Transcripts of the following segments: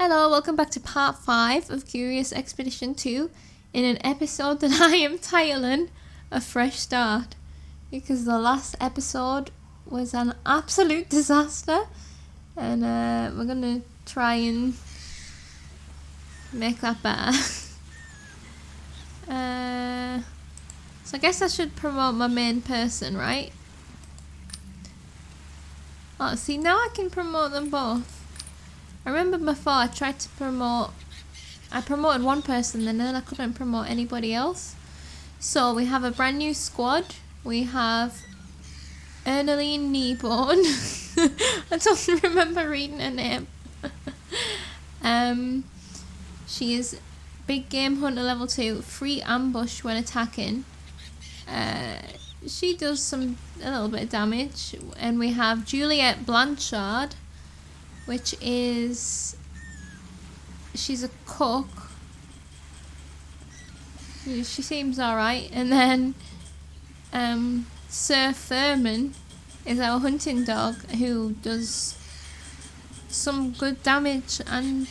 Hello, welcome back to part 5 of Curious Expedition 2 in an episode that I am titling A Fresh Start, because the last episode was an absolute disaster and we're going to try and make that better. So I guess I should promote my main person, right? Oh, see, now I can promote them both. I remember before I promoted one person and then I couldn't promote anybody else. So we have a brand new squad. We have Ernaline Kneebone. I don't remember reading her name. She is Big Game Hunter level 2, free ambush when attacking. She does a little bit of damage. And we have Juliet Blanchard, which is, she's a cook. She seems alright. And then Sir Thurman is our hunting dog, who does some good damage and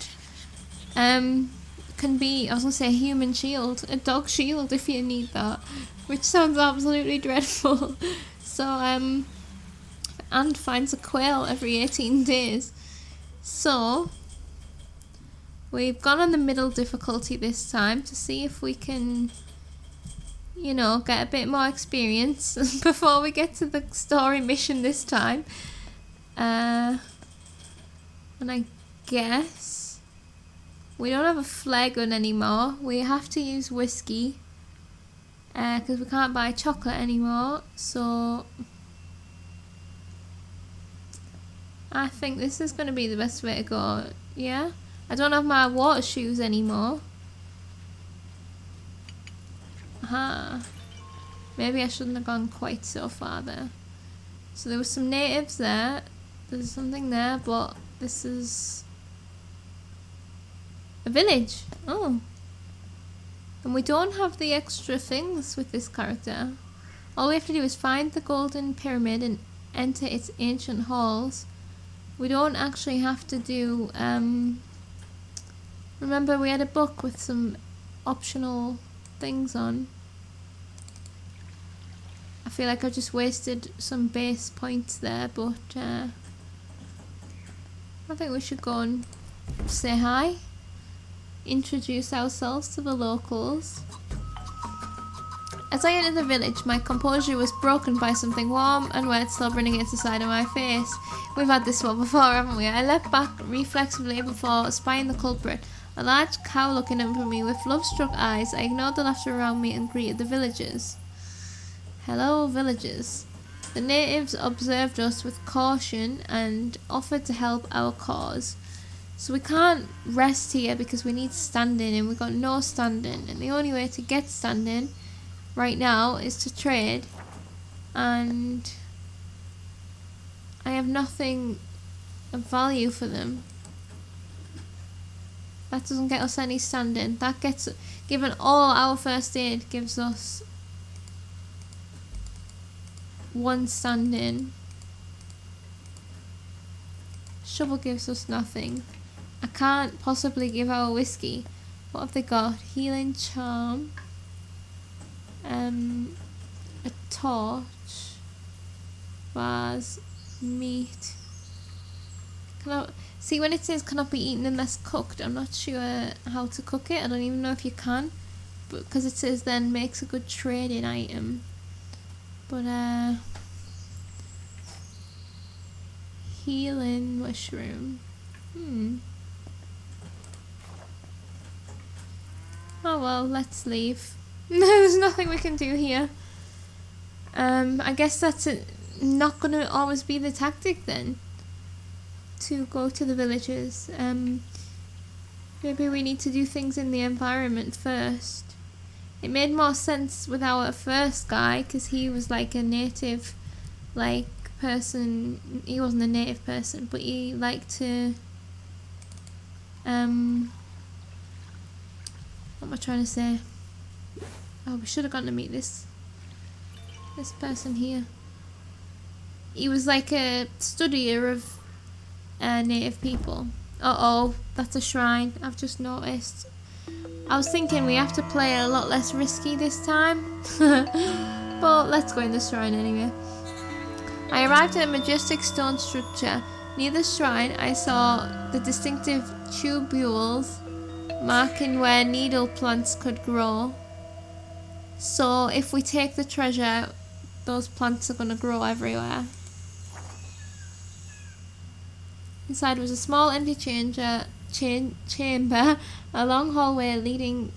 can be, I was going to say, a human shield, a dog shield if you need that, which sounds absolutely dreadful. So, and finds a quail every 18 days. So, we've gone on the middle difficulty this time to see if we can, you know, get a bit more experience before we get to the story mission this time. And I guess we don't have a flare gun anymore. We have to use whiskey because we can't buy chocolate anymore. So I think this is going to be the best way to go. Yeah, I don't have my water shoes anymore. Aha. Maybe I shouldn't have gone quite so far there. So there were some natives there. There's something there, but this is a village. Oh. And we don't have the extra things with this character. All we have to do is find the golden pyramid and enter its ancient halls. We don't actually have to do, remember we had a book with some optional things on. I feel like I just wasted some base points there, but I think we should go and say hi. Introduce ourselves to the locals. As I entered the village, my composure was broken by something warm and wet slobbering against the side of my face. We've had this one before, haven't we? I leapt back reflexively before spying the culprit. A large cow looking up at me with love-struck eyes. I ignored the laughter around me and greeted the villagers. Hello, villagers. The natives observed us with caution and offered to help our cause. So we can't rest here because we need standing, and we've got no standing. And the only way to get standing right now is to trade, and I have nothing of value for them. That doesn't get us any standing. That gets, given all our first aid, gives us 1 standing. Shovel gives us nothing. I can't possibly give our whiskey. What have they got? Healing charm. A torch, vase, meat. See, when it says cannot be eaten unless cooked, I'm not sure how to cook it. I don't even know if you can, but because it says then makes a good trading item. But healing mushroom. Oh well, let's leave. There's nothing we can do here. I guess that's not going to always be the tactic then, to go to the villages. Maybe we need to do things in the environment first. It made more sense with our first guy, because he was like a native person. He wasn't a native person, but he liked to what am I trying to say? Oh, we should have gone to meet this person here. He was like a studier of native people. Uh-oh, that's a shrine. I've just noticed. I was thinking we have to play a lot less risky this time. But let's go in the shrine anyway. I arrived at a majestic stone structure. Near the shrine, I saw the distinctive tubules marking where needle plants could grow. So if we take the treasure, those plants are going to grow everywhere. Inside was a small empty chamber, a long hallway leading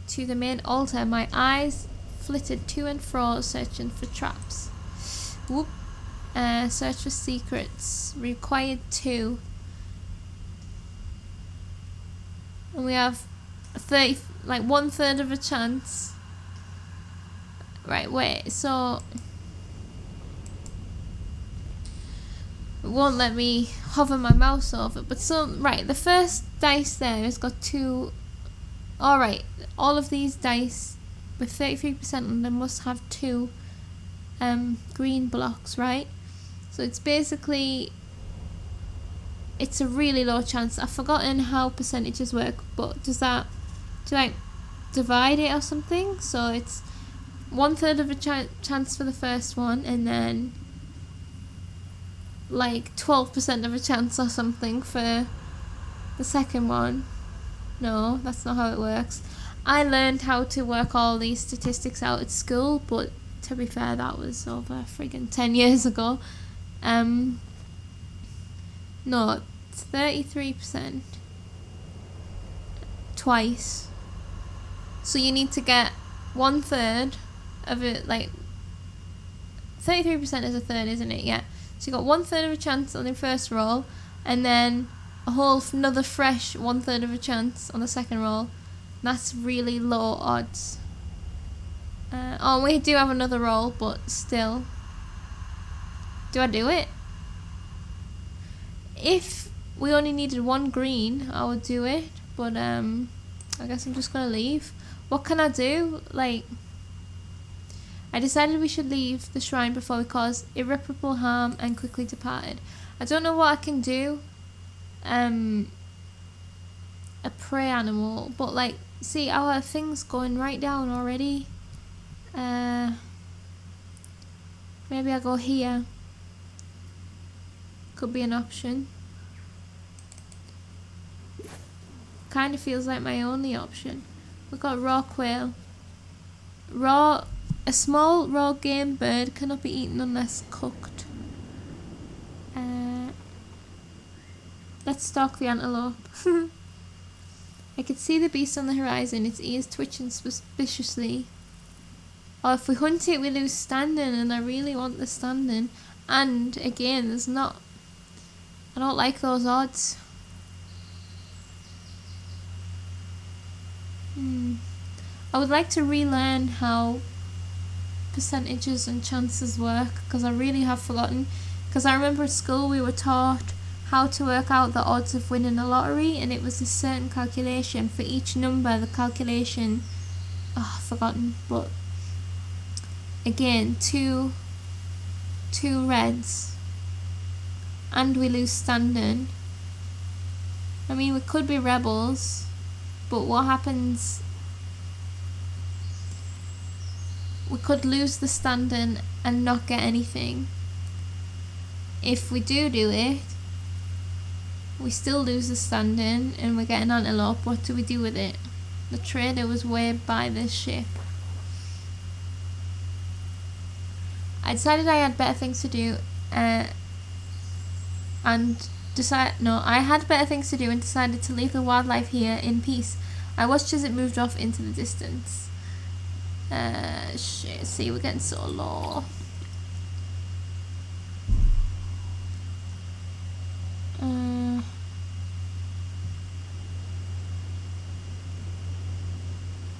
to the main altar. My eyes flitted to and fro, searching for traps. Whoop. Search for secrets. Required 2. And we have 30, like 1/3 of a chance. Right, wait, so it won't let me hover my mouse over, but so, right, the first dice there has got 2. Alright, all of these dice with 33% on them must have 2 green blocks, right? So it's basically, it's a really low chance. I've forgotten how percentages work, but do I divide it or something? So it's 1/3 of a chance for the first one, and then like 12% of a chance or something for the second one. No, that's not how it works. I learned how to work all these statistics out at school, but to be fair, that was over friggin' 10 years ago. No, it's 33%. Twice. So you need to get 1/3 of it, like 33% is a third, isn't it? Yeah. So you got 1/3 of a chance on the first roll, and then a whole another fresh 1/3 of a chance on the second roll. That's really low odds. Oh, we do have another roll, but still. Do I do it? If we only needed 1 green, I would do it, but I guess I'm just gonna leave. What can I do? Like, I decided we should leave the shrine before we caused irreparable harm and quickly departed. I don't know what I can do. A prey animal, but like, see, our thing's going right down already. Maybe I go here. Could be an option. Kind of feels like my only option. We've got raw quail. A small raw game bird cannot be eaten unless cooked. Let's stalk the antelope. I could see the beast on the horizon, its ears twitching suspiciously. Oh, if we hunt it, we lose standing, and I really want the standing. And again, I don't like those odds. I would like to relearn how percentages and chances work, because I really have forgotten. Because I remember at school we were taught how to work out the odds of winning a lottery, and it was a certain calculation for each number. The calculation, I've forgotten, but again, two reds, and we lose standing. I mean, we could be rebels, but what happens? We could lose the standing and not get anything. If we do it, we still lose the standing and we get an antelope. What do we do with it? The trader was way by this ship. I decided I had better things to do, I had better things to do and decided to leave the wildlife here in peace. I watched as it moved off into the distance. Shit, see, we're getting so low.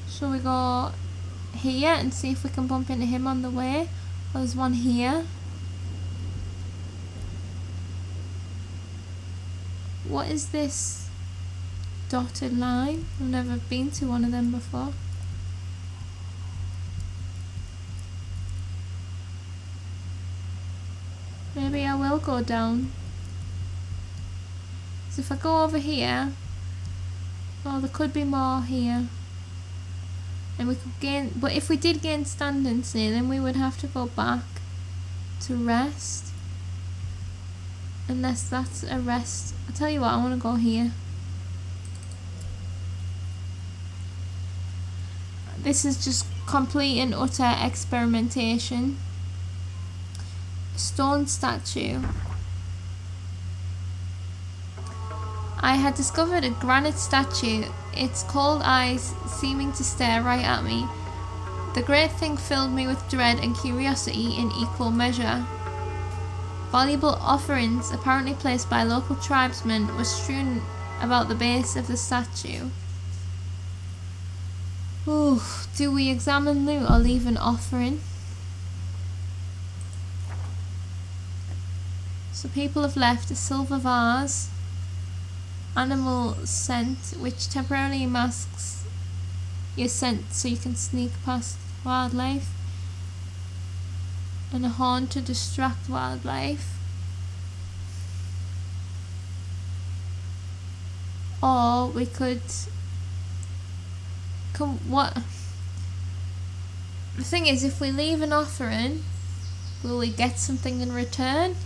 Shall we go here and see if we can bump into him on the way? Oh, there's one here. What is this dotted line? I've never been to one of them before. Maybe I will go down. So if I go over here, oh, there could be more here. And we could gain, but if we did gain standing, say, then we would have to go back to rest. Unless that's a rest. I'll tell you what, I want to go here. This is just complete and utter experimentation. Stone statue. I had discovered a granite statue, its cold eyes seeming to stare right at me. The great thing filled me with dread and curiosity in equal measure. Valuable offerings, apparently placed by local tribesmen, were strewn about the base of the statue. Ooh, do we examine loot or leave an offering? So people have left a silver vase, animal scent, which temporarily masks your scent so you can sneak past wildlife, and a horn to distract wildlife. Or we could what? The thing is, if we leave an offering, will we get something in return?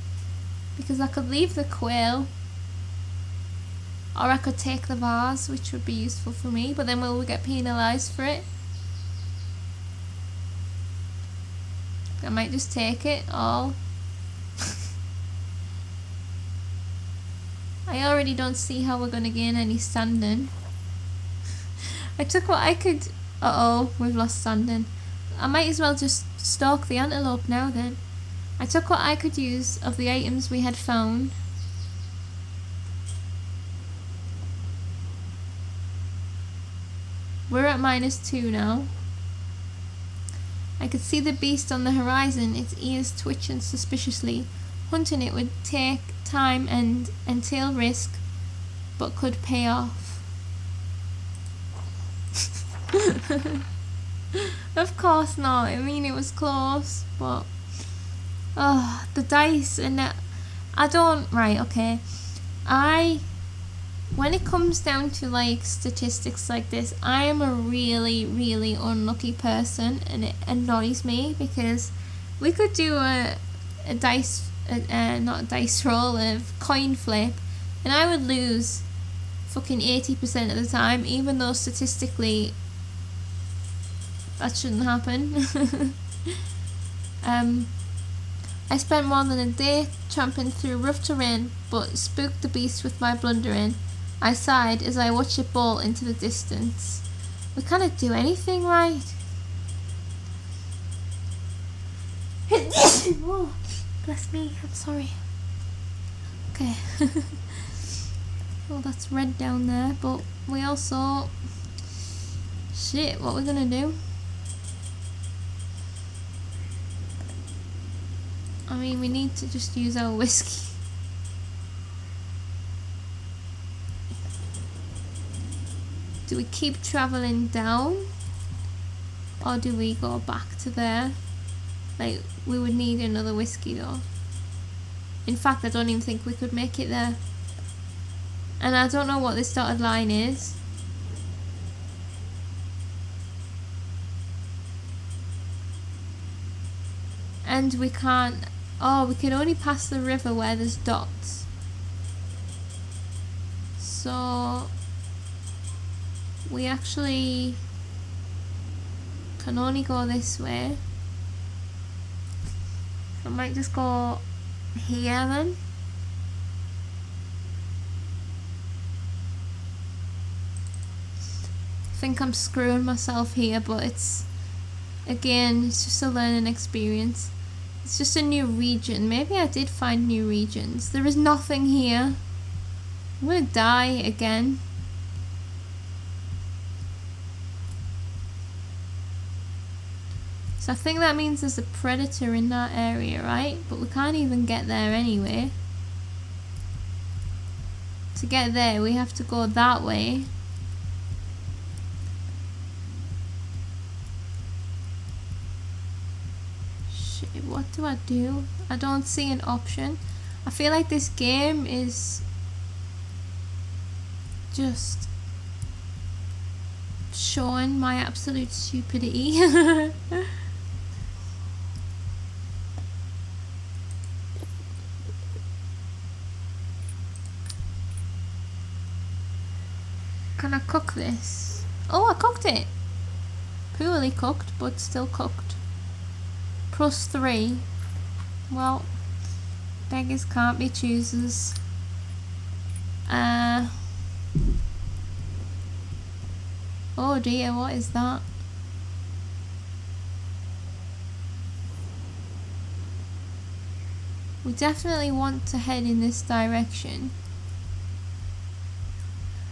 Because I could leave the quail, or I could take the vase, which would be useful for me, but then will we get penalised for it? I might just take it all. I already don't see how we're going to gain any standing. I took what I could... Uh-oh, we've lost standing. I might as well just stalk the antelope now then. I took what I could use of the items we had found. We're at -2 now. I could see the beast on the horizon, its ears twitching suspiciously. Hunting it would take time and entail risk, but could pay off. Of course not. I mean, it was close, but the dice, and I don't... Right, okay. When it comes down to like statistics like this, I am a really, really unlucky person, and it annoys me because we could do a dice, not a dice roll, a coin flip, and I would lose fucking 80% of the time, even though statistically that shouldn't happen. I spent more than a day tramping through rough terrain, but spooked the beast with my blundering. I sighed as I watched it bolt into the distance. We can't do anything right. Oh, bless me, I'm sorry. Okay. Well, that's red down there, but we also... Shit, what are we gonna do? I mean, we need to just use our whiskey. Do we keep travelling down? Or do we go back to there? Like, we would need another whiskey though. In fact, I don't even think we could make it there. And I don't know what this dotted line is. And we can't... Oh, we can only pass the river where there's dots. So... we actually can only go this way. I might just go here then. I think I'm screwing myself here, but it's... Again, it's just a learning experience. It's just a new region. Maybe I did find new regions. There is nothing here. I'm gonna die again. So I think that means there's a predator in that area, right? But we can't even get there anyway. To get there, we have to go that way. Shit, what do I do? I don't see an option. I feel like this game is just showing my absolute stupidity. Can I cook this? Oh, I cooked it! Poorly cooked, but still cooked. +3. Well, beggars can't be choosers. Oh dear, what is that? We definitely want to head in this direction.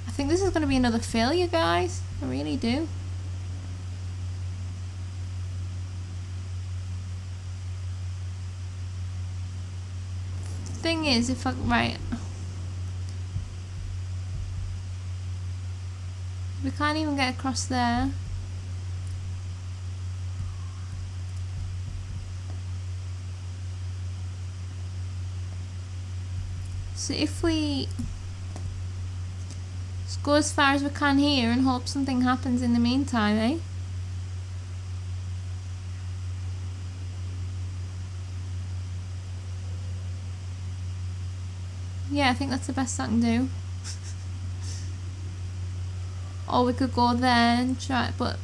I think this is going to be another failure, guys. I really do. The thing is, if I... Right. We can't even get across there. So if we just go as far as we can here and hope something happens in the meantime, eh? Yeah, I think that's the best I can do. Or we could go there and try, but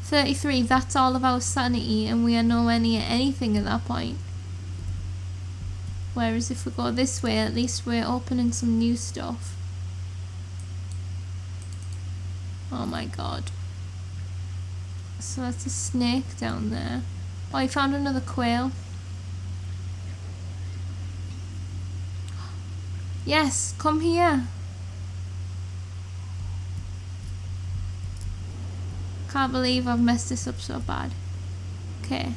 33, that's all of our sanity and we are nowhere near anything at that point. Whereas if we go this way, at least we're opening some new stuff. Oh my god. So that's a snake down there. Oh, I found another quail. Yes, come here. Can't believe I've messed this up so bad. Okay,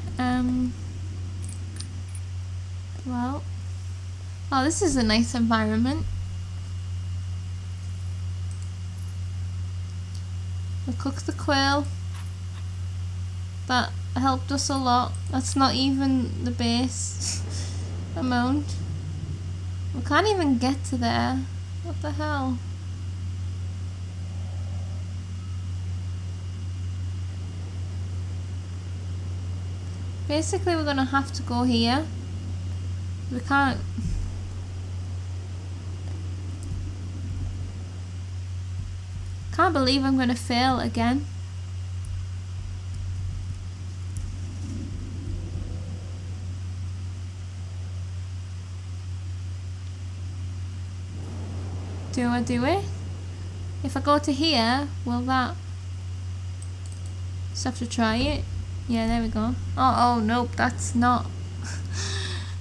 well. Oh, this is a nice environment. We cooked the quail. That helped us a lot. That's not even the base amount. We can't even get to there. What the hell? Basically, we're gonna have to go here. We can't. Can't believe I'm gonna fail again. Do I do it? If I go to here, will that... Just have to try it. Yeah, there we go. Oh, nope, that's not.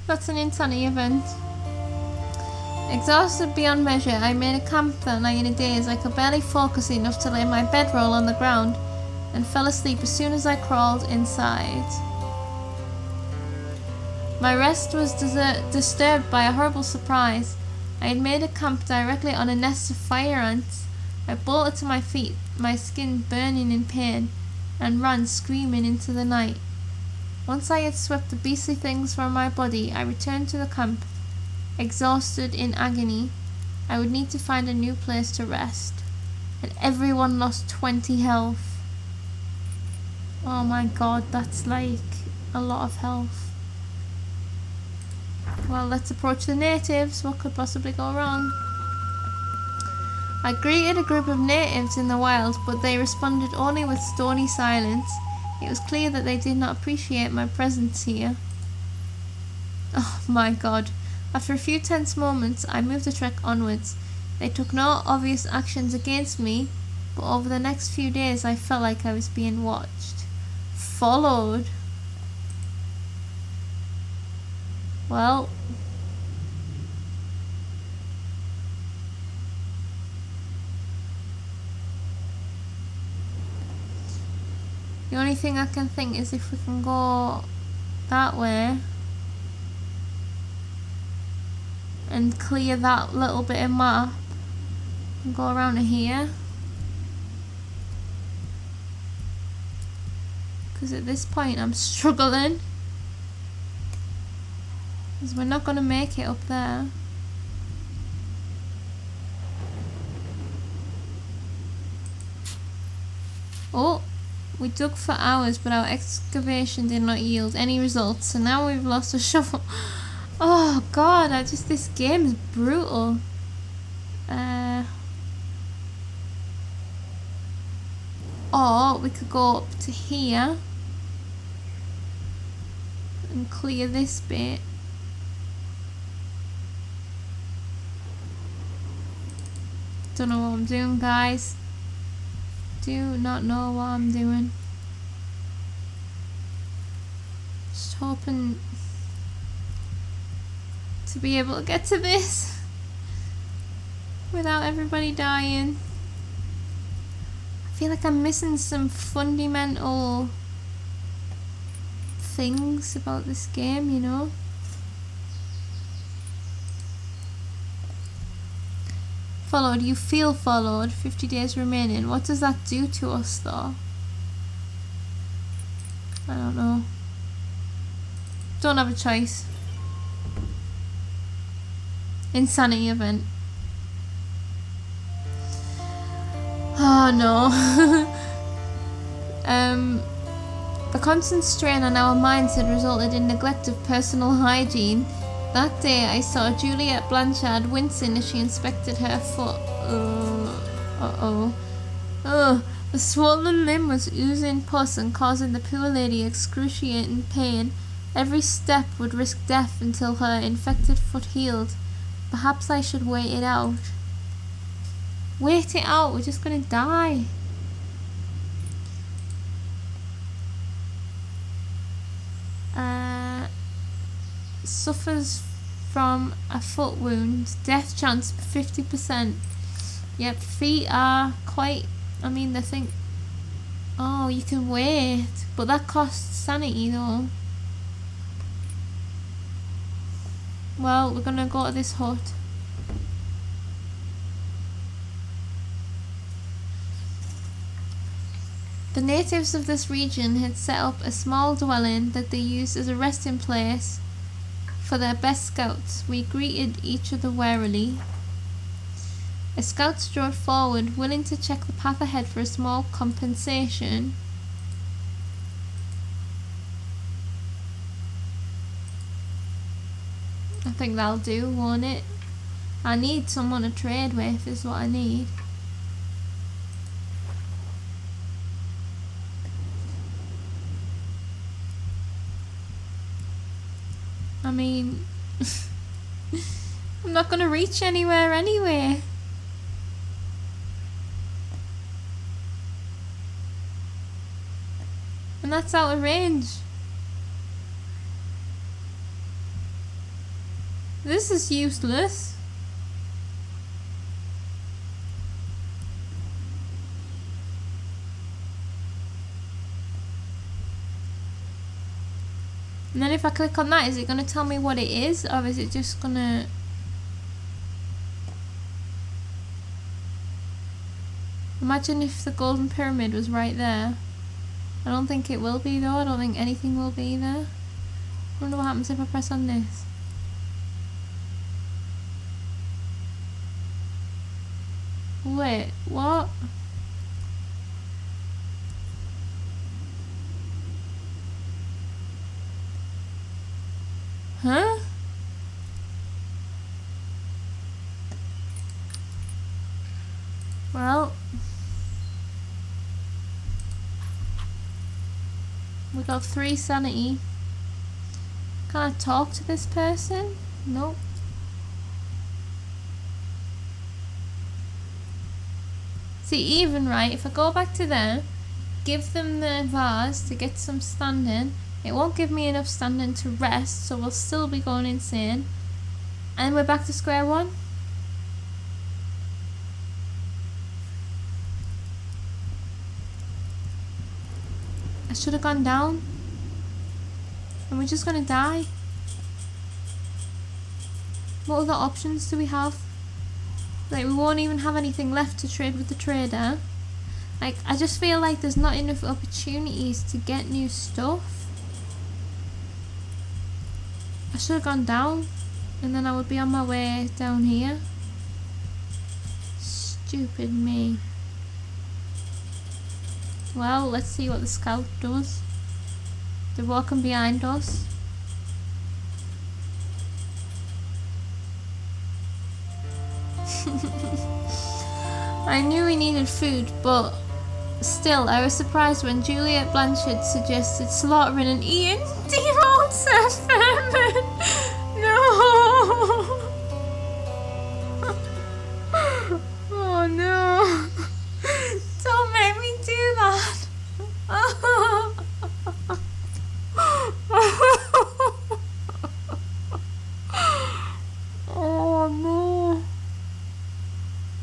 That's an insanity event. Exhausted beyond measure, I made a camp that night in a daze. I could barely focus enough to lay my bedroll on the ground and fell asleep as soon as I crawled inside. My rest was disturbed by a horrible surprise. I had made a camp directly on a nest of fire ants. I bolted to my feet, my skin burning in pain, and ran screaming into the night. Once I had swept the beastly things from my body, I returned to the camp, exhausted in agony. I would need to find a new place to rest. And everyone lost 20 health. Oh my god, that's like a lot of health. Well, let's approach the natives. What could possibly go wrong? I greeted a group of natives in the wild, but they responded only with stony silence. It was clear that they did not appreciate my presence here. Oh my god. After a few tense moments, I moved the trek onwards. They took no obvious actions against me, but over the next few days I felt like I was being watched. Followed. Well... The only thing I can think is if we can go that way and clear that little bit of map and go around to here. Because at this point I'm struggling. Because we're not going to make it up there. Oh, we dug for hours, but our excavation did not yield any results, so now we've lost a shovel. Oh god, this game is brutal. Or we could go up to here and clear this bit. Don't know what I'm doing, guys. Do not know what I'm doing. Just hoping to be able to get to this without everybody dying. I feel like I'm missing some fundamental things about this game, you know? Followed, you feel followed, 50 days remaining. What does that do to us though? I don't know. Don't have a choice. Insanity event. Oh no. The constant strain on our minds had resulted in neglect of personal hygiene. That day I saw Juliet Blanchard wincing as she inspected her foot. The swollen limb was oozing pus and causing the poor lady excruciating pain. Every step would risk death until her infected foot healed. Perhaps I should wait it out. Wait it out, we're just gonna die. Suffers from a foot wound. Death chance 50%. Yep, feet are quite... I mean, they think... Oh, you can wait. But that costs sanity though. Well, we're gonna go to this hut. The natives of this region had set up a small dwelling that they used as a resting place for their best scouts. We greeted each other warily. A scout strode forward, willing to check the path ahead for a small compensation. I think that'll do, won't it? I need someone to trade with, is what I need. I mean, I'm not gonna reach anywhere anyway. And that's out of range. This is useless. And then if I click on that, is it going to tell me what it is? Or is it just going to... Imagine if the golden pyramid was right there. I don't think it will be though. I don't think anything will be there. I wonder what happens if I press on this. Wait, what? Huh? Well, we got 3 sanity. Can I talk to this person? Nope. See, even right, if I go back to there, give them the vase to get some standing, it won't give me enough standing to rest, so we'll still be going insane. And we're back to square one. I should have gone down. And we're just gonna die. What other options do we have? Like, we won't even have anything left to trade with the trader. Like, I just feel like there's not enough opportunities to get new stuff. I should have gone down, and then I would be on my way down here. Stupid me. Well, let's see what the scout does. They're walking behind us. I knew we needed food, but still, I was surprised when Juliet Blanchard suggested slaughtering and eating default vermin. No! Oh no! Don't make me do that! Oh no!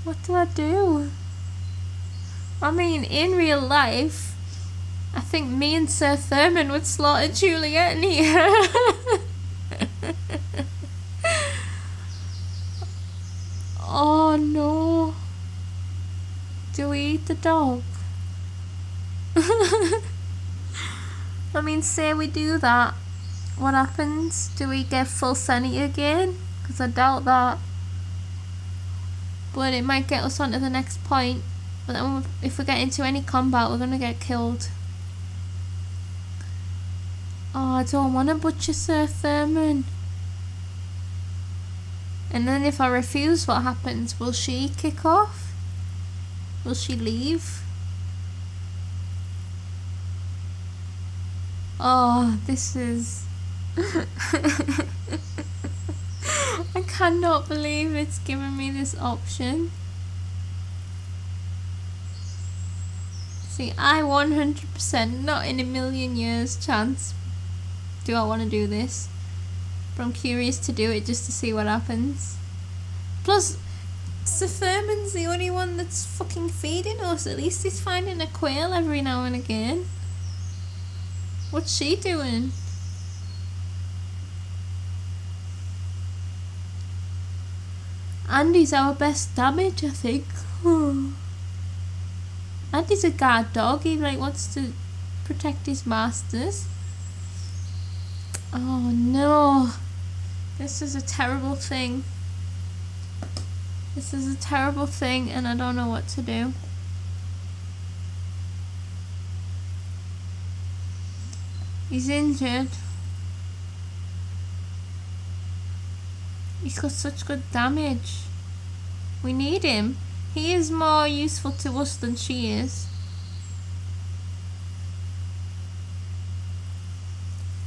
What do I do? I mean, in real life, I think me and Sir Thurman would slaughter Juliet and eat her. Oh no. Do we eat the dog? I mean, say we do that. What happens? Do we get full sanity again? Because I doubt that. But it might get us on to the next point. But then if we get into any combat, we're gonna get killed. Oh, I don't want to butcher Sir Thurman. And then if I refuse, what happens? Will she kick off? Will she leave? Oh, this is... I cannot believe it's given me this option. See, I 100%, not in a million years chance, do I want to do this. But I'm curious to do it just to see what happens. Plus, Sir Thurman's the only one that's fucking feeding us. At least he's finding a quail every now and again. What's she doing? Andy's our best damage, I think. Andy's a guard dog. He wants to protect his masters. Oh no. This is a terrible thing. This is a terrible thing and I don't know what to do. He's injured. He's got such good damage. We need him. He is more useful to us than she is.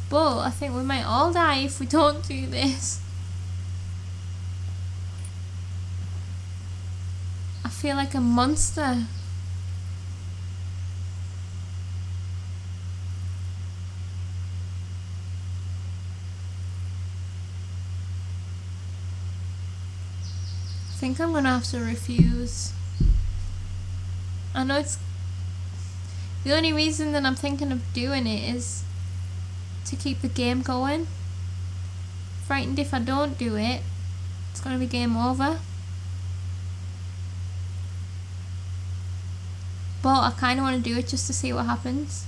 But I think we might all die if we don't do this. I feel like a monster. I think I'm gonna have to refuse. I know it's... The only reason that I'm thinking of doing it is to keep the game going. Frightened if I don't do it, it's gonna be game over. But I kinda wanna do it just to see what happens.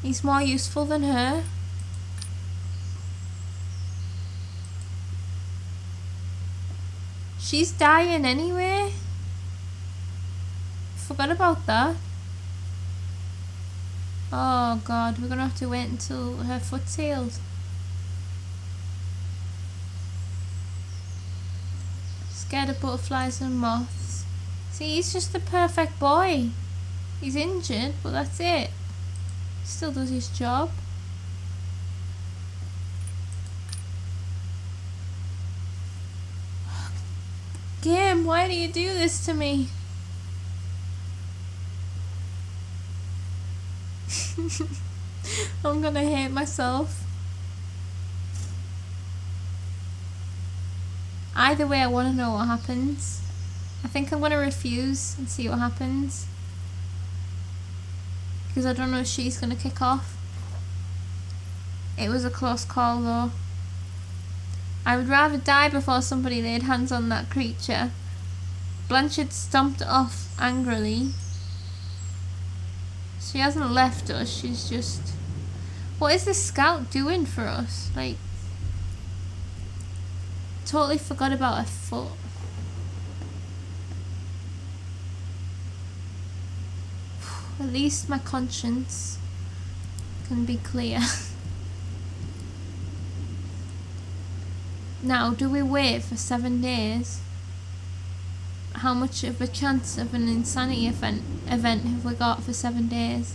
He's more useful than her. She's dying anyway. Forgot about that. Oh god, we're gonna have to wait until her foot's healed. Scared of butterflies and moths. See, he's just the perfect boy. He's injured, but that's it. Still does his job. Game, why do you do this to me? I'm gonna hate myself. Either way, I want to know what happens. I think I'm gonna refuse and see what happens. Because I don't know if she's gonna kick off. It was a close call though. I would rather die before somebody laid hands on that creature. Blanchard stomped off angrily. She hasn't left us, she's just... What is this scout doing for us? Like... Totally forgot about her foot. At least my conscience can be clear. Now, do we wait for 7 days? How much of a chance of an insanity event have we got for 7 days?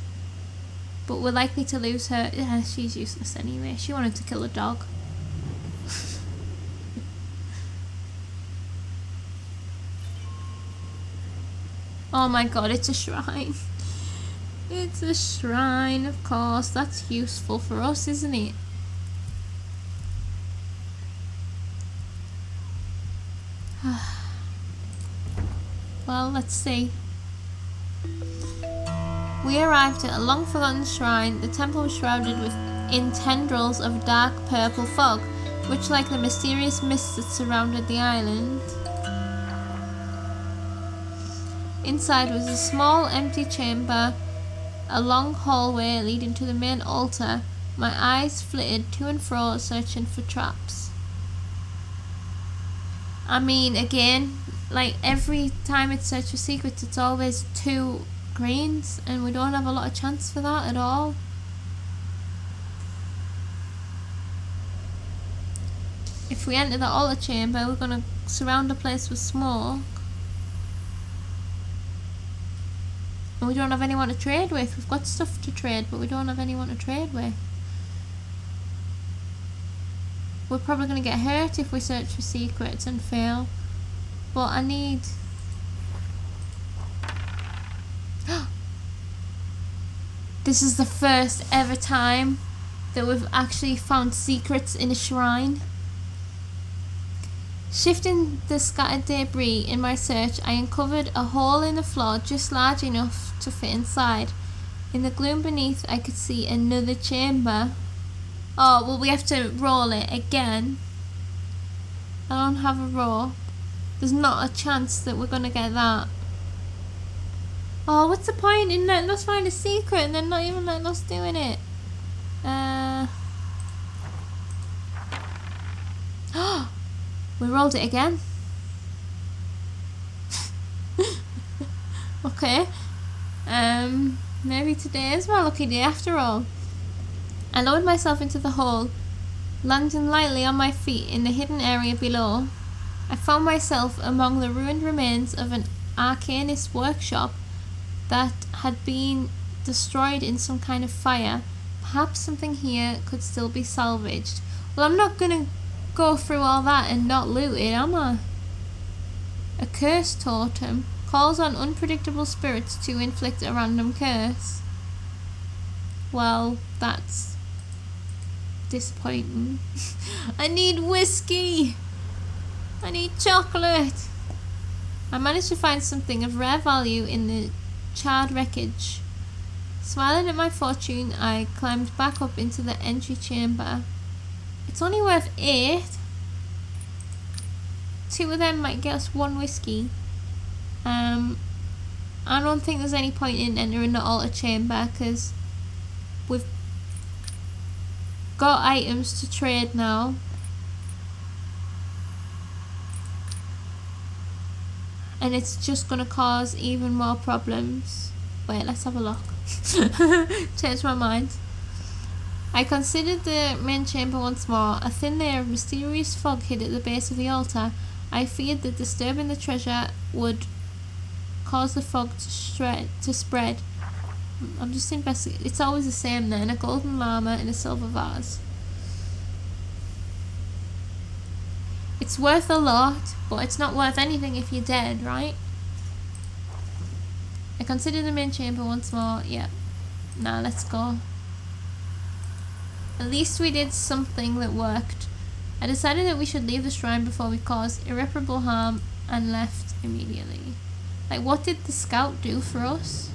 But we're likely to lose her. Yeah, she's useless anyway. She wanted to kill a dog. Oh my god, it's a shrine. It's a shrine, of course. That's useful for us, isn't it? Well, let's see. We arrived at a long-forgotten shrine. The temple was shrouded in tendrils of dark purple fog, which like the mysterious mists that surrounded the island. Inside was a small empty chamber, a long hallway leading to the main altar. My eyes flitted to and fro, searching for traps. I mean, again, like every time it's search for secrets, it's always 2 greens, and we don't have a lot of chance for that at all. If we enter the altar chamber, we're going to surround the place with smoke. And we don't have anyone to trade with. We've got stuff to trade, but we don't have anyone to trade with. We're probably going to get hurt if we search for secrets and fail. But I need... This is the first ever time that we've actually found secrets in a shrine. Shifting the scattered debris in my search, I uncovered a hole in the floor just large enough to fit inside. In the gloom beneath, I could see another chamber. Oh, well, we have to roll it again. I don't have a roll. There's not a chance that we're going to get that. Oh, what's the point in letting us find a secret and then not even letting us doing it? We rolled it again. Okay. Maybe today is my lucky day after all. I lowered myself into the hole, landing lightly on my feet in the hidden area below. I found myself among the ruined remains of an arcanist workshop that had been destroyed in some kind of fire. Perhaps something here could still be salvaged. Well, I'm not going to go through all that and not loot it, am I? A curse totem calls on unpredictable spirits to inflict a random curse. Well, that's disappointing. I need whiskey! I need chocolate! I managed to find something of rare value in the charred wreckage. Smiling at my fortune, I climbed back up into the entry chamber. It's only worth 8. 2 of them might get us 1 whiskey. I don't think there's any point in entering the altar chamber because we've got items to trade now. And it's just going to cause even more problems. Wait, let's have a look. Changed my mind. I considered the main chamber once more. A thin layer of mysterious fog hid at the base of the altar. I feared that disturbing the treasure would cause the fog to spread. I'm just investigating. It's always the same then. A golden llama in a silver vase. It's worth a lot, but it's not worth anything if you're dead, right? I considered the main chamber once more. Yep. Now let's go. At least we did something that worked. I decided that we should leave the shrine before we caused irreparable harm and left immediately. Like, what did the scout do for us?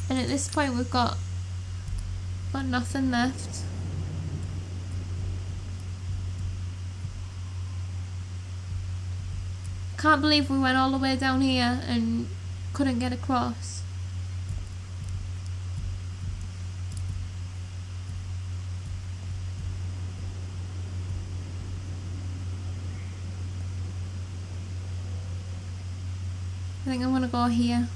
And at this point we've got nothing left. Can't believe we went all the way down here and couldn't get across. I think I'm gonna go here.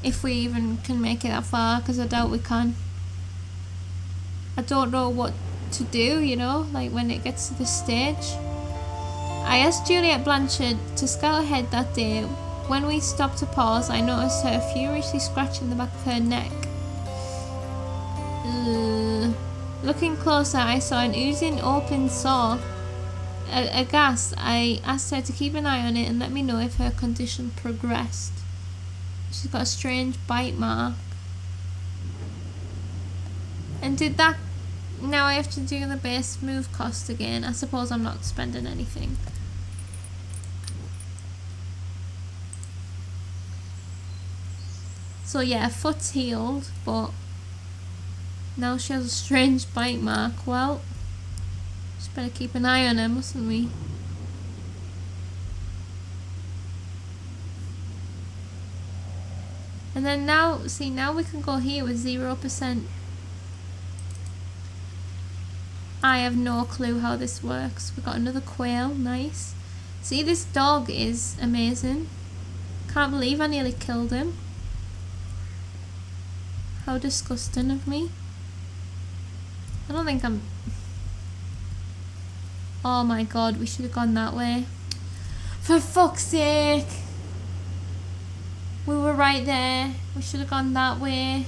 If we even can make it that far, because I doubt we can. I don't know what to do, you know, like when it gets to this stage. I asked Juliet Blanchard to scout ahead that day. When we stopped to pause, I noticed her furiously scratching the back of her neck. Looking closer, I saw an oozing open sore. Aghast, I asked her to keep an eye on it and let me know if her condition progressed. She's got a strange bite mark. And did that... Now I have to do the base move cost again. I suppose I'm not spending anything. So yeah, foot's healed, but now she has a strange bite mark. Well, just better keep an eye on her, mustn't we? And then now, see, now we can go here with 0%. I have no clue how this works. We've got another quail, nice. See, this dog is amazing. Can't believe I nearly killed him. How disgusting of me. I don't think I'm... Oh my god, we should have gone that way. For fuck's sake! We were right there. We should have gone that way.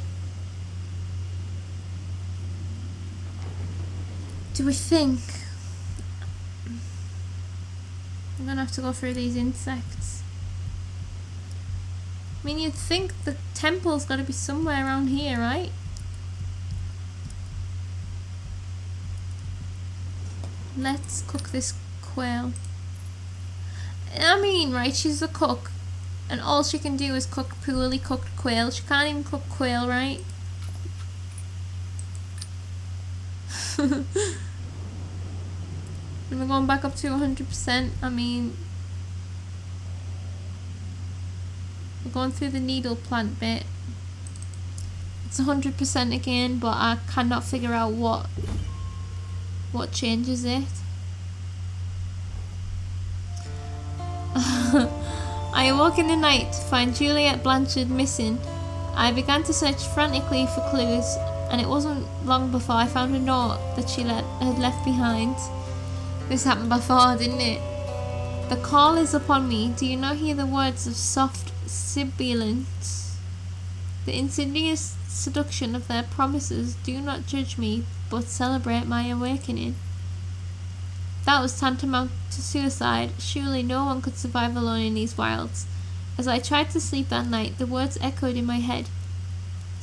Do we think? I'm gonna have to go through these insects. I mean, you'd think the temple's gotta be somewhere around here, right? Let's cook this quail. I mean, right, she's a cook. And all she can do is cook poorly cooked quail. She can't even cook quail, right? And we're going back up to 100%. I mean... We're going through the needle plant bit. It's 100% again, but I cannot figure out what changes it. I awoke in the night to find Juliet Blanchard missing. I began to search frantically for clues, and it wasn't long before I found a note that she had left behind. This happened before, didn't it? The call is upon me. Do you not hear the words of soft sibilance? The insidious seduction of their promises. Do not judge me, but celebrate my awakening. That was tantamount to suicide. Surely no one could survive alone in these wilds. As I tried to sleep that night, the words echoed in my head.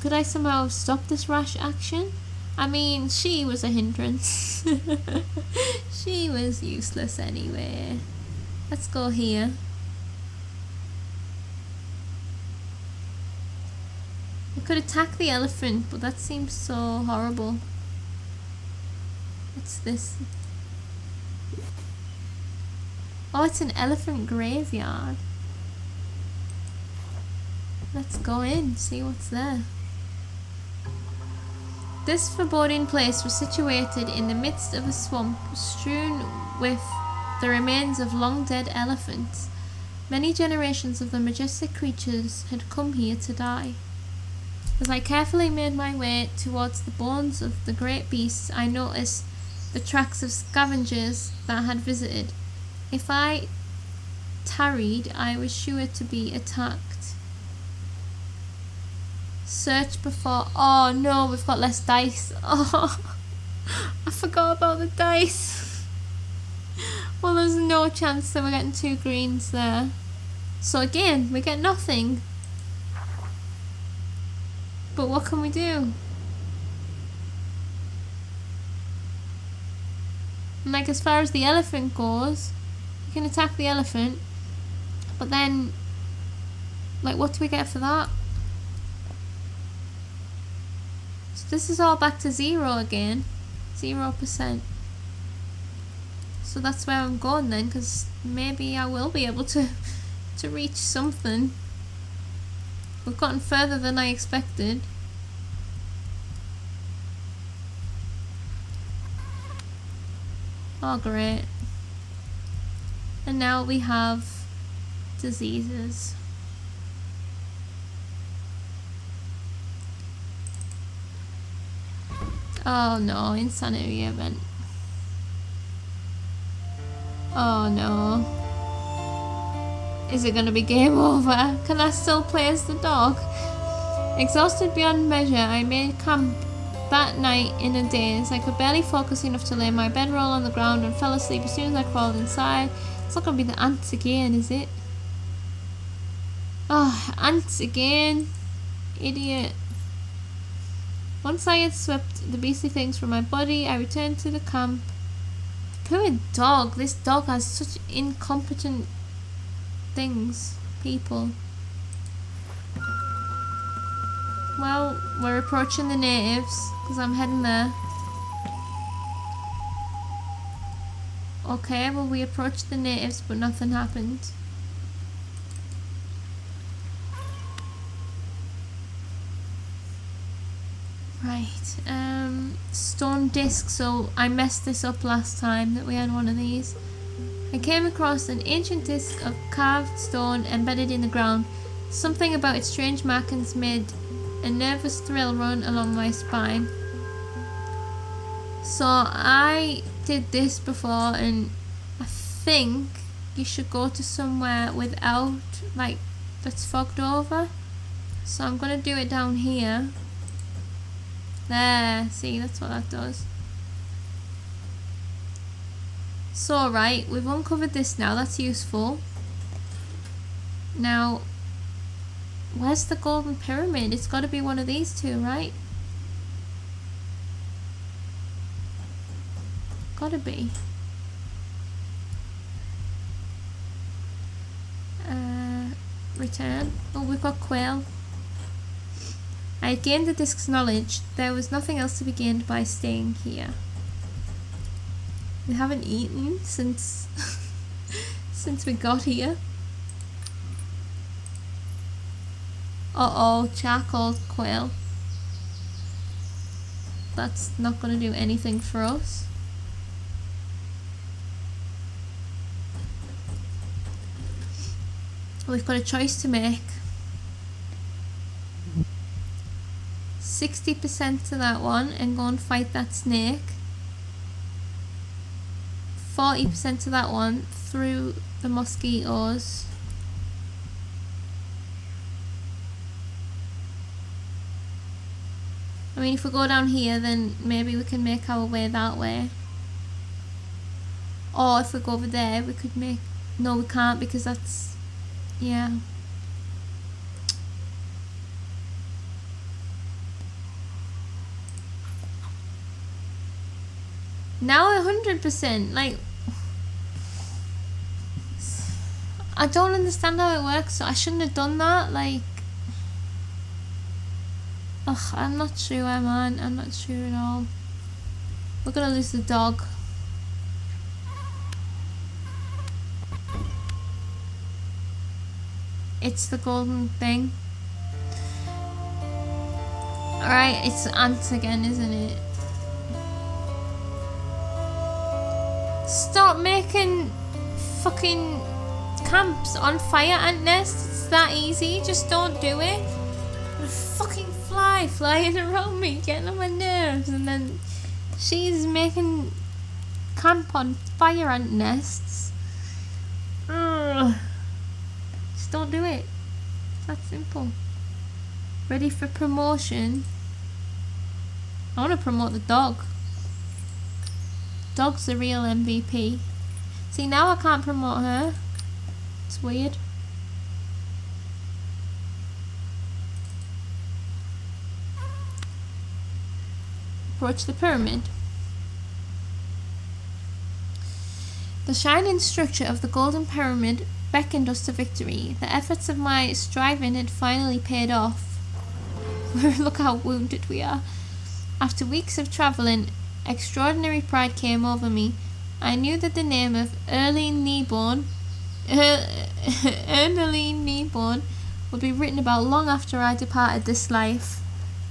Could I somehow stop this rash action? I mean, she was a hindrance. She was useless anyway. Let's go here. We could attack the elephant, but that seems so horrible. What's this? Oh, it's an elephant graveyard. Let's go in, see what's there. This foreboding place was situated in the midst of a swamp strewn with the remains of long-dead elephants. Many generations of the majestic creatures had come here to die. As I carefully made my way towards the bones of the great beasts, I noticed the tracks of scavengers that had visited. If I tarried, I was sure to be attacked. Search before... Oh no, we've got less dice. Oh, I forgot about the dice. Well, there's no chance that we're getting 2 greens there. So again, we get nothing. But what can we do? And like, as far as the elephant goes, you can attack the elephant, but then, like, what do we get for that? So this is all back to 0 again. 0%. So that's where I'm going then, because maybe I will be able to reach something. We've gotten further than I expected. Oh, great. And now we have diseases. Oh no, insanity event. Oh no. Is it gonna be game over? Can I still play as the dog? Exhausted beyond measure, I made camp that night in a daze. I could barely focus enough to lay my bedroll on the ground and fell asleep as soon as I crawled inside. It's not gonna be the ants again, is it? Oh, ants again. Idiot. Once I had swept the beastly things from my body, I returned to the camp. Poor dog. This dog has such incompetent things. People. Well, we're approaching the natives because I'm heading there. Okay, well we approached the natives but nothing happened. Right, stone disc. So I messed this up last time that we had one of these. I came across an ancient disc of carved stone embedded in the ground. Something about its strange markings made a nervous thrill run along my spine. So I did this before, and I think you should go to somewhere without, like, that's fogged over. So I'm gonna do it down here. There, see, that's what that does. So right, we've uncovered this now, that's useful. Now, where's the golden pyramid? It's got to be one of these two, right? Gotta be. Return. Oh, we've got quail. I had gained the disc's knowledge. There was nothing else to be gained by staying here. We haven't eaten since since we got here. Uh-oh, charcoal quail. That's not going to do anything for us. We've got a choice to make. 60% to that one and go and fight that snake. 40% to that one through the mosquitoes. I mean, if we go down here, then maybe we can make our way that way. Or if we go over there, we could make... No, we can't, because that's... Yeah. Now 100%, like... I don't understand how it works, so I shouldn't have done that, like... Ugh, I'm not sure, man. I'm not sure at all. We're gonna lose the dog. It's the golden thing. Alright, it's ants again, isn't it? Stop making fucking camps on fire ant nests. It's that easy. Just don't do it. A fucking fly flying around me, getting on my nerves, and then she's making camp on fire ant nests. Ugh. Just don't do it. It's that simple. Ready for promotion? I want to promote the dog. Dog's the real MVP. See, now I can't promote her. It's weird. Approach the pyramid. The shining structure of the golden pyramid beckoned us to victory. The efforts of my striving had finally paid off. Look how wounded we are. After weeks of travelling, extraordinary pride came over me. I knew that the name of Erleen Kneeborn would be written about long after I departed this life.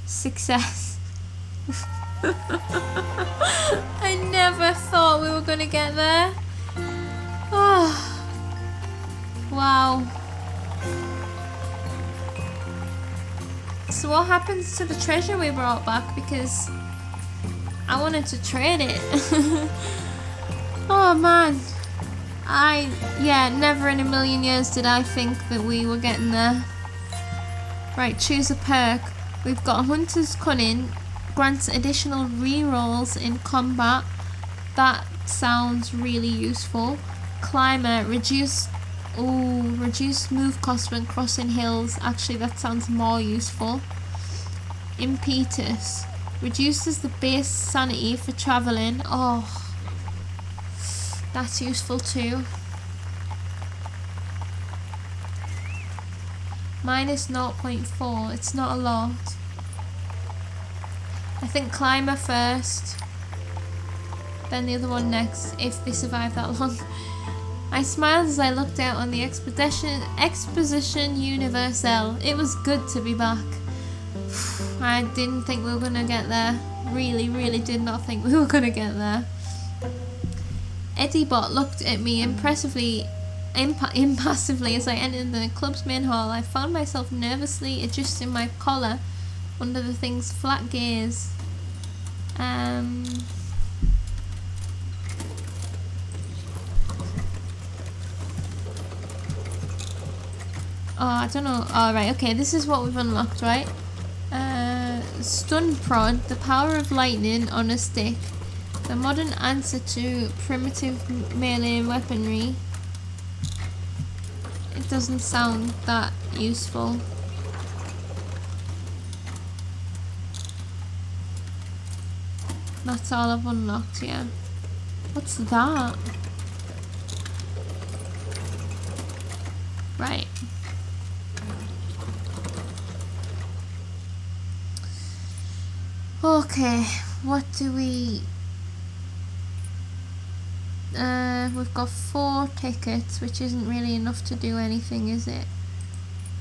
Success. I never thought we were going to get there. Oh. Wow. So what happens to the treasure we brought back? Because I wanted to trade it. Oh man. Yeah, never in a million years did I think that we were getting there. Right, choose a perk. We've got Hunter's Cunning, grants additional rerolls in combat. That sounds really useful. Climber, reduce move cost when crossing hills. Actually, that sounds more useful. Impetus, reduces the base sanity for travelling. Oh, that's useful too. Minus 0.4, it's not a lot. I think Climber first, then the other one next, if they survive that long. I smiled as I looked out on the Exposition Universelle. It was good to be back. I didn't think we were going to get there. Really did not think we were going to get there. Eddie-bot looked at me impassively as I entered the club's main hall. I found myself nervously adjusting my collar under the thing's flat gaze. Oh, I don't know. Oh, right, okay, this is what we've unlocked, right? Stun prod, the power of lightning on a stick. The modern answer to primitive melee weaponry. It doesn't sound that useful. That's all I've unlocked, yeah. What's that? Right. Okay, what do we... we've got 4 tickets, which isn't really enough to do anything, is it?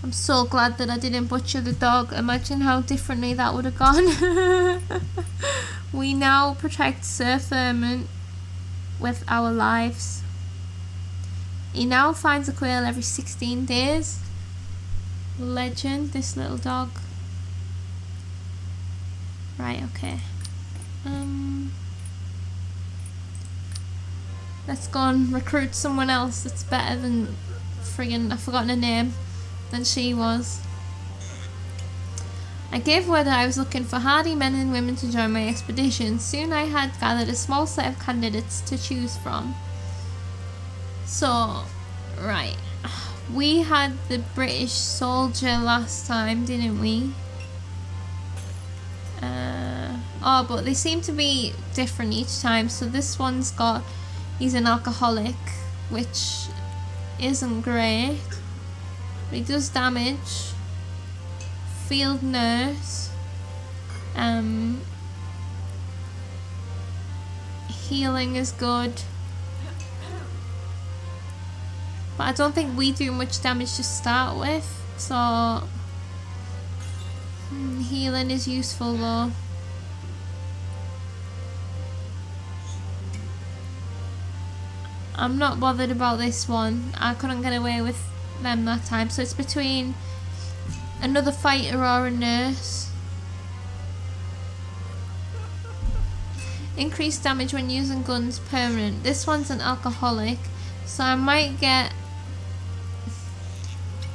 I'm so glad that I didn't butcher the dog. Imagine how differently that would have gone. We now protect Sir Thurman with our lives. He now finds a quail every 16 days. Legend, this little dog. Right, okay. Let's go and recruit someone else that's better than friggin', I've forgotten her name, than she was. I gave word that I was looking for hardy men and women to join my expedition. Soon I had gathered a small set of candidates to choose from. So, right. We had the British soldier last time, didn't we? Oh, but they seem to be different each time. So this one's got, he's an alcoholic, which isn't great. But he does damage. Field nurse. Healing is good. But I don't think we do much damage to start with. So healing is useful though. I'm not bothered about this one. I couldn't get away with them that time. So it's between another fighter or a nurse. Increased damage when using guns permanent. This one's an alcoholic. So I might get...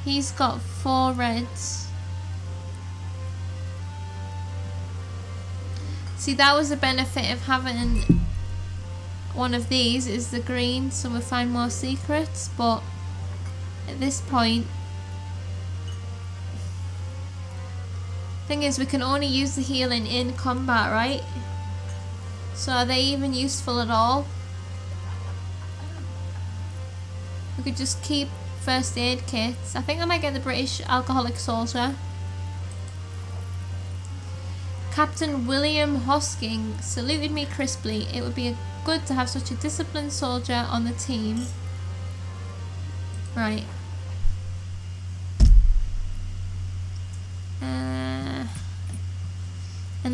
He's got 4 reds. See, that was the benefit of having one of these, is the green, so we'll find more secrets, but at this point, thing is, we can only use the healing in combat, right? So are they even useful at all? We could just keep first aid kits. I think I might get the British alcoholic soldier. Captain William Hosking saluted me crisply. It would be good to have such a disciplined soldier on the team. Right. And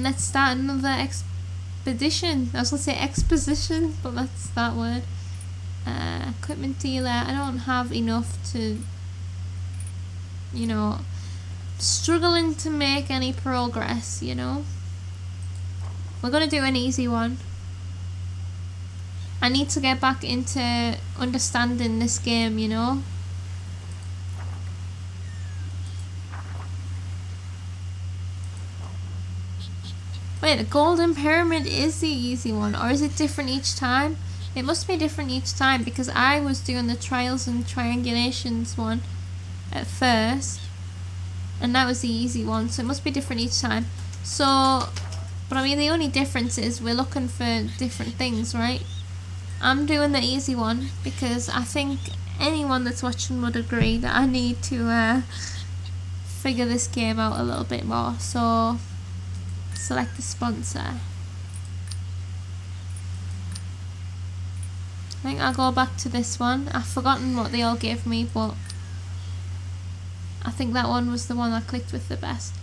let's start another expedition. I was going to say exposition, but that's that word. Equipment dealer. I don't have enough to, you know, struggling to make any progress, you know. We're gonna do an easy one. I need to get back into understanding this game, you know. Wait, the golden pyramid is the easy one, or is it different each time? It must be different each time, because I was doing the trials and triangulations one at first, and that was the easy one, so it must be different each time. So, but I mean, the only difference is we're looking for different things, right? I'm doing the easy one because I think anyone that's watching would agree that I need to figure this game out a little bit more. So, select the sponsor. I think I'll go back to this one. I've forgotten what they all gave me, but I think that one was the one I clicked with the best.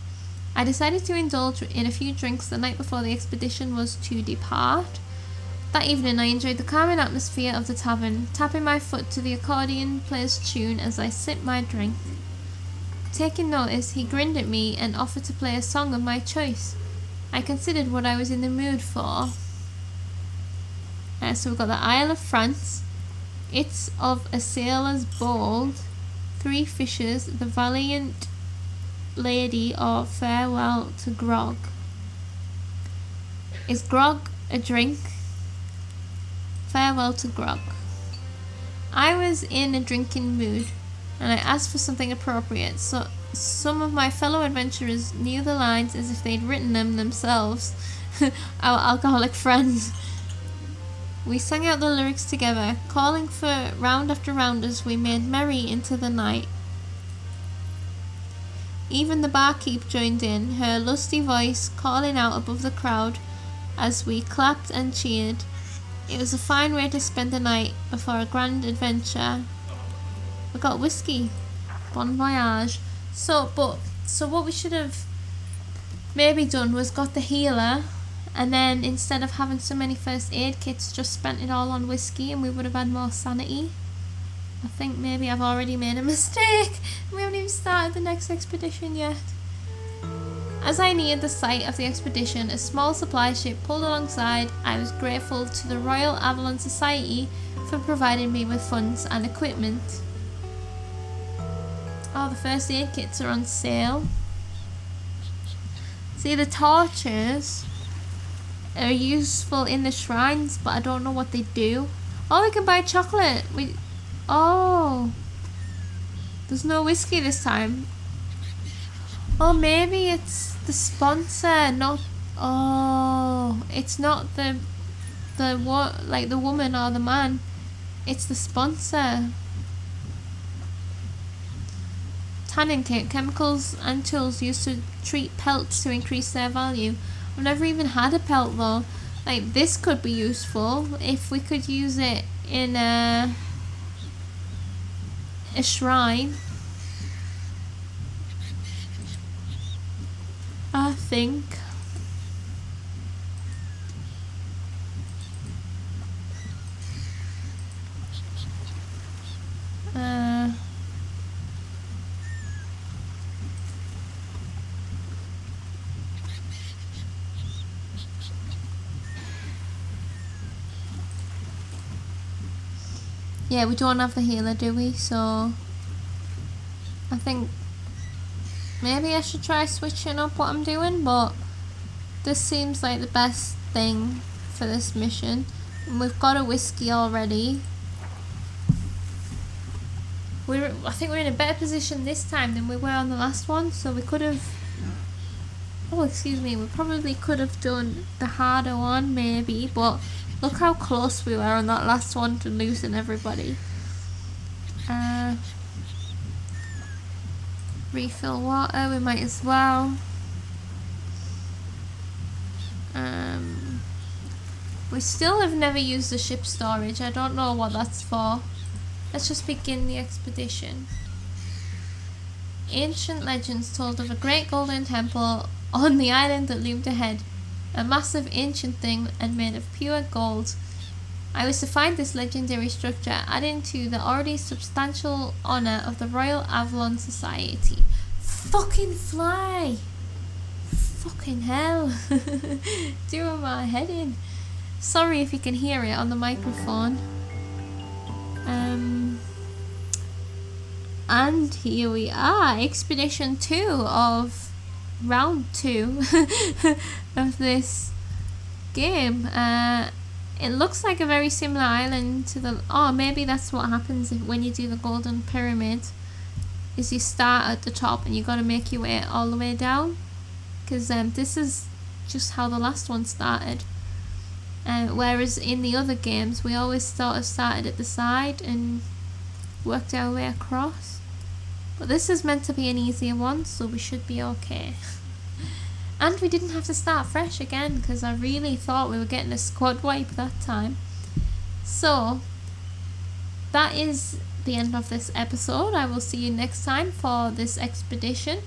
I decided to indulge in a few drinks the night before the expedition was to depart. That evening I enjoyed the calming atmosphere of the tavern, tapping my foot to the accordion player's tune as I sipped my drink. Taking notice, he grinned at me and offered to play a song of my choice. I considered what I was in the mood for. So we've got the Isle of France. It's of a sailor's bold, three fishes, the valiant lady, or farewell to grog. Is grog a drink? Farewell to grog. I was in a drinking mood, and I asked for something appropriate, so some of my fellow adventurers knew the lines as if they'd written them themselves. Our alcoholic friends. We sang out the lyrics together, calling for round after round as we made merry into the night. Even the barkeep joined in, her lusty voice calling out above the crowd as we clapped and cheered. It was a fine way to spend the night before a grand adventure. We got whiskey. Bon voyage. So what we should have maybe done was got the healer, and then instead of having so many first aid kits, just spent it all on whiskey, and we would have had more sanity. I think maybe I've already made a mistake. We haven't even started the next expedition yet. As I neared the site of the expedition, a small supply ship pulled alongside. I was grateful to the Royal Avalon Society for providing me with funds and equipment. Oh, the first aid kits are on sale. See, the torches are useful in the shrines, but I don't know what they do. Oh, we can buy chocolate. Oh, there's no whiskey this time. Oh, maybe it's the sponsor, not. Oh, it's not the woman or the man. It's the sponsor. Tanning tape, chemicals and tools used to treat pelts to increase their value. I've never even had a pelt though. Like, this could be useful if we could use it in a shrine. I think. Yeah, we don't have the healer, do we? So I think maybe I should try switching up what I'm doing, but this seems like the best thing for this mission. And we've got a whiskey already. I think we're in a better position this time than we were on the last one, so we could have... Oh, excuse me, we probably could have done the harder one, maybe, but look how close we were on that last one to losing everybody. Refill water, we might as well. We still have never used the ship storage. I don't know what that's for. Let's just begin the expedition. Ancient legends told of a great golden temple on the island that loomed ahead. A massive ancient thing and made of pure gold. I was to find this legendary structure, adding to the already substantial honour of the Royal Avalon Society. Fucking fly! Fucking hell! Doing my head in. Sorry if you can hear it on the microphone. And here we are, Expedition 2 of round 2 of this game. It looks like a very similar island to the... Oh, maybe that's what happens when you do the Golden Pyramid. Is you start at the top and you got to make your way all the way down. Because this is just how the last one started. Whereas in the other games, we always sort of started at the side and worked our way across. But this is meant to be an easier one, so we should be okay. And we didn't have to start fresh again, because I really thought we were getting a squad wipe that time. So, that is the end of this episode. I will see you next time for this expedition.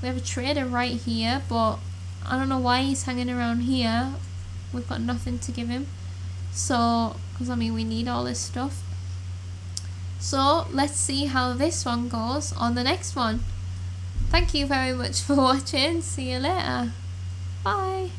We have a trader right here, but I don't know why he's hanging around here. We've got nothing to give him. So, because I mean we need all this stuff. So, let's see how this one goes on the next one. Thank you very much for watching. See you later. Bye.